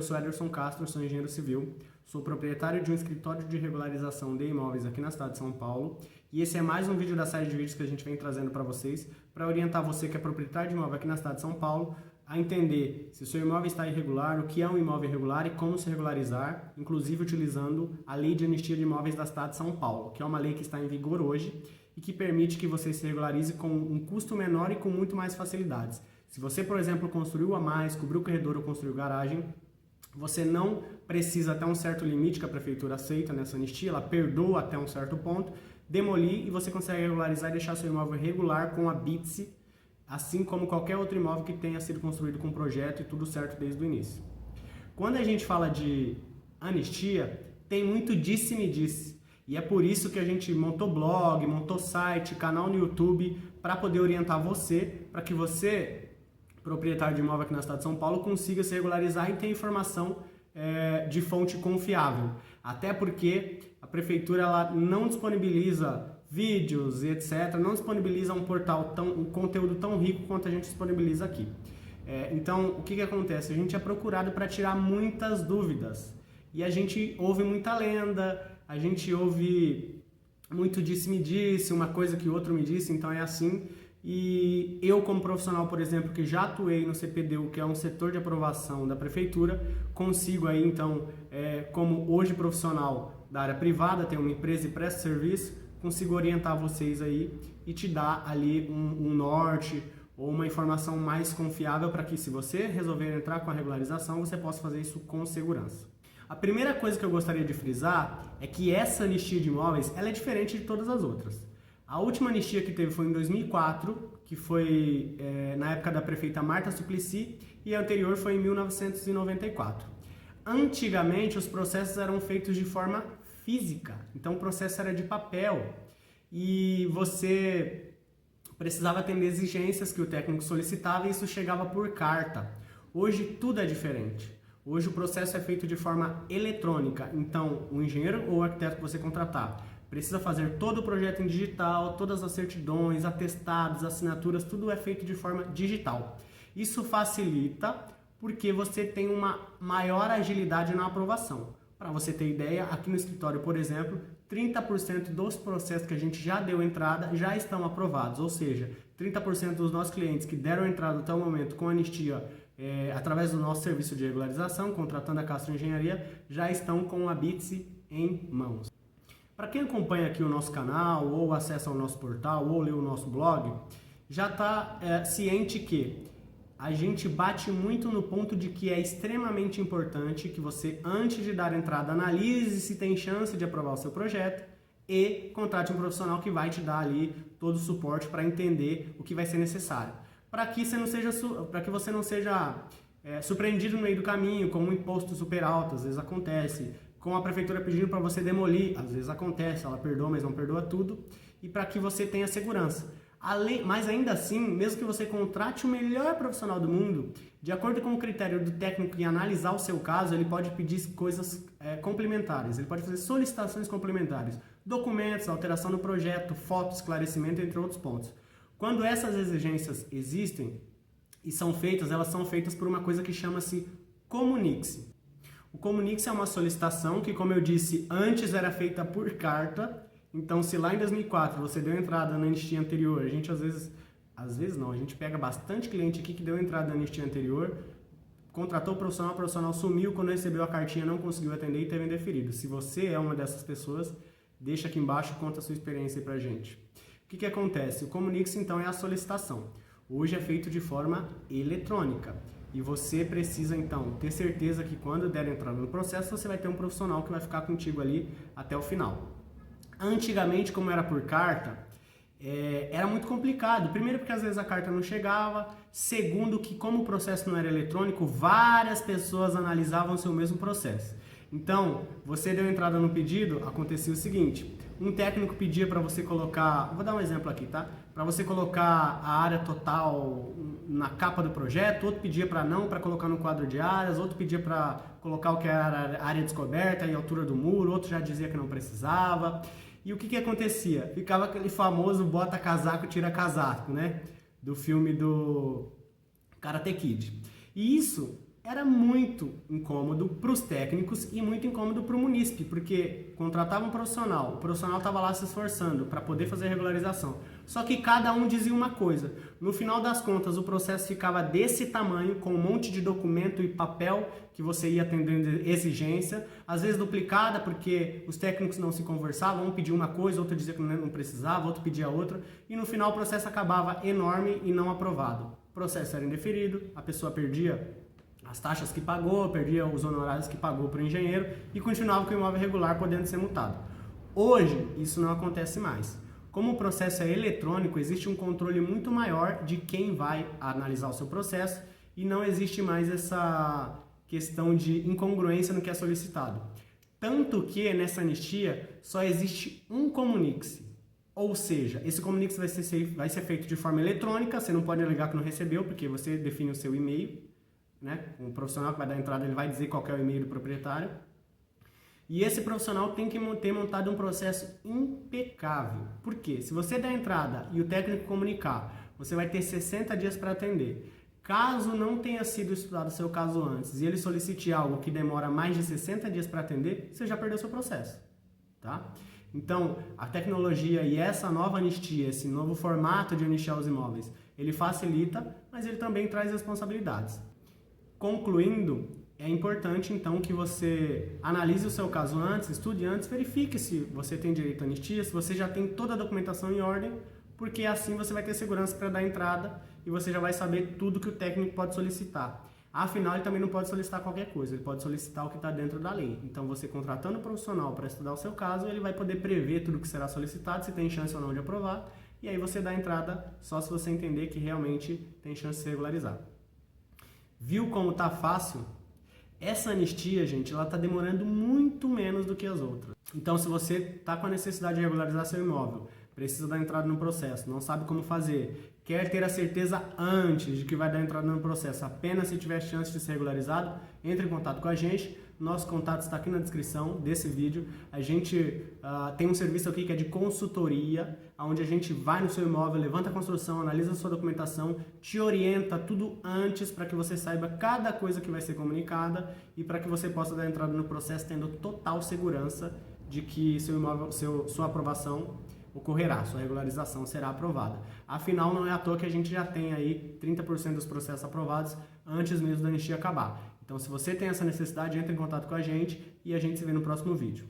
sou Ederson Castro, sou engenheiro civil, sou proprietário de um escritório de regularização de imóveis aqui na cidade de São Paulo e esse é mais um vídeo da série de vídeos que a gente vem trazendo para vocês para orientar você que é proprietário de imóvel aqui na cidade de São Paulo a entender se o seu imóvel está irregular, o que é um imóvel irregular e como se regularizar, inclusive utilizando a Lei de Anistia de Imóveis da cidade de São Paulo, que é uma lei que está em vigor hoje e que permite que você se regularize com um custo menor e com muito mais facilidades. Se você, por exemplo, construiu a mais, cobriu o corredor ou construiu garagem, você não precisa até um certo limite que a prefeitura aceita nessa anistia, ela perdoa até um certo ponto, demolir e você consegue regularizar e deixar seu imóvel regular com a BITSE, assim como qualquer outro imóvel que tenha sido construído com projeto e tudo certo desde o início. Quando a gente fala de anistia, tem muito disse-me-disse. E é por isso que a gente montou blog, montou site, canal no YouTube, para poder orientar você, para que você, proprietário de imóvel aqui na cidade de São Paulo, consiga se regularizar e ter informação de fonte confiável. Até porque a prefeitura ela não disponibiliza vídeos e etc., não disponibiliza um conteúdo tão rico quanto a gente disponibiliza aqui. Então, o que acontece? A gente é procurado para tirar muitas dúvidas. E a gente ouve muita lenda, a gente ouve muito disse-me-disse, uma coisa que o outro me disse, então é assim. E eu, como profissional, por exemplo, que já atuei no CPDU, que é um setor de aprovação da prefeitura, consigo aí, então, como hoje profissional da área privada, tenho uma empresa e presto serviço, consigo orientar vocês aí e te dar ali um norte ou uma informação mais confiável para que, se você resolver entrar com a regularização, você possa fazer isso com segurança. A primeira coisa que eu gostaria de frisar é que essa anistia de imóveis ela é diferente de todas as outras. A última anistia que teve foi em 2004, que foi na época da prefeita Marta Suplicy, e a anterior foi em 1994. Antigamente, os processos eram feitos de forma física, então o processo era de papel e você precisava atender exigências que o técnico solicitava e isso chegava por carta. Hoje tudo é diferente. Hoje o processo é feito de forma eletrônica, então o engenheiro ou o arquiteto que você contratar precisa fazer todo o projeto em digital, todas as certidões, atestados, assinaturas, tudo é feito de forma digital. Isso facilita porque você tem uma maior agilidade na aprovação. Para você ter ideia, aqui no escritório, por exemplo, 30% dos processos que a gente já deu entrada já estão aprovados, ou seja, 30% dos nossos clientes que deram entrada até o momento com anistia através do nosso serviço de regularização, contratando a Castro Engenharia, já estão com a BITSE em mãos. Para quem acompanha aqui o nosso canal, ou acessa o nosso portal, ou lê o nosso blog, já está ciente que a gente bate muito no ponto de que é extremamente importante que você, antes de dar entrada, analise se tem chance de aprovar o seu projeto e contrate um profissional que vai te dar ali todo o suporte para entender o que vai ser necessário. Para que você não seja surpreendido no meio do caminho com um imposto super alto, às vezes acontece, com a prefeitura pedindo para você demolir, às vezes acontece, ela perdoa, mas não perdoa tudo, e para que você tenha segurança. Mas ainda assim, mesmo que você contrate o melhor profissional do mundo, de acordo com o critério do técnico em analisar o seu caso, ele pode pedir coisas complementares, ele pode fazer solicitações complementares, documentos, alteração do projeto, foto, esclarecimento, entre outros pontos. Quando essas exigências existem e são feitas, elas são feitas por uma coisa que chama-se Comunique-se. O Comunique-se é uma solicitação que, como eu disse, antes era feita por carta. Então, se lá em 2004 você deu entrada na anistia anterior, a gente às vezes não, a gente pega bastante cliente aqui que deu entrada na anistia anterior, contratou o profissional sumiu, quando recebeu a cartinha não conseguiu atender e teve indeferido. Se você é uma dessas pessoas, deixa aqui embaixo e conta a sua experiência aí pra gente. O que acontece? O Comunique-se, então, é a solicitação. Hoje é feito de forma eletrônica. E você precisa, então, ter certeza que quando der entrada no processo, você vai ter um profissional que vai ficar contigo ali até o final. Antigamente, como era por carta, era muito complicado. Primeiro porque às vezes a carta não chegava. Segundo que, como o processo não era eletrônico, várias pessoas analisavam o seu mesmo processo. Então, você deu entrada no pedido, acontecia o seguinte: um técnico pedia para você colocar, vou dar um exemplo aqui, tá? Para você colocar a área total na capa do projeto, outro pedia para colocar no quadro de áreas, outro pedia para colocar o que era a área descoberta e a altura do muro, outro já dizia que não precisava. E o que acontecia? Ficava aquele famoso bota casaco, tira casaco, né? Do filme do Karate Kid. E isso era muito incômodo para os técnicos e muito incômodo para o munícipe, porque contratava um profissional, o profissional estava lá se esforçando para poder fazer a regularização, só que cada um dizia uma coisa. No final das contas, o processo ficava desse tamanho, com um monte de documento e papel que você ia atendendo exigência, às vezes duplicada, porque os técnicos não se conversavam, um pedia uma coisa, outro dizia que não precisava, outro pedia outra, e no final o processo acabava enorme e não aprovado. O processo era indeferido, a pessoa perdia as taxas que pagou, perdia os honorários que pagou para o engenheiro e continuava com o imóvel irregular podendo ser multado. Hoje, isso não acontece mais. Como o processo é eletrônico, existe um controle muito maior de quem vai analisar o seu processo e não existe mais essa questão de incongruência no que é solicitado. Tanto que nessa anistia só existe um comunique-se. Ou seja, esse comunique-se vai ser feito de forma eletrônica, você não pode alegar que não recebeu, porque você define o seu e-mail, né? O profissional que vai dar entrada, ele vai dizer qual é o e-mail do proprietário. E esse profissional tem que ter montado um processo impecável. Por quê? Se você der entrada e o técnico comunicar, você vai ter 60 dias para atender. Caso não tenha sido estudado o seu caso antes e ele solicite algo que demora mais de 60 dias para atender, você já perdeu seu processo, tá? Então, a tecnologia e essa nova anistia, esse novo formato de anistiar os imóveis, ele facilita, mas ele também traz responsabilidades. Concluindo, é importante então que você analise o seu caso antes, estude antes, verifique se você tem direito à anistia, se você já tem toda a documentação em ordem, porque assim você vai ter segurança para dar entrada e você já vai saber tudo que o técnico pode solicitar. Afinal, ele também não pode solicitar qualquer coisa, ele pode solicitar o que está dentro da lei. Então, você contratando um profissional para estudar o seu caso, ele vai poder prever tudo que será solicitado, se tem chance ou não de aprovar, e aí você dá entrada só se você entender que realmente tem chance de se regularizar. Viu como tá fácil? Essa anistia, gente, ela tá demorando muito menos do que as outras. Então, se você tá com a necessidade de regularizar seu imóvel, precisa dar entrada no processo, não sabe como fazer, quer ter a certeza antes de que vai dar entrada no processo, apenas se tiver chance de ser regularizado, entre em contato com a gente. Nosso contato está aqui na descrição desse vídeo. A gente tem um serviço aqui que é de consultoria, onde a gente vai no seu imóvel, levanta a construção, analisa a sua documentação, te orienta tudo antes para que você saiba cada coisa que vai ser comunicada e para que você possa dar entrada no processo tendo total segurança de que seu imóvel, sua aprovação ocorrerá, sua regularização será aprovada. Afinal, não é à toa que a gente já tem aí 30% dos processos aprovados antes mesmo da anistia acabar. Então, se você tem essa necessidade, entre em contato com a gente e a gente se vê no próximo vídeo.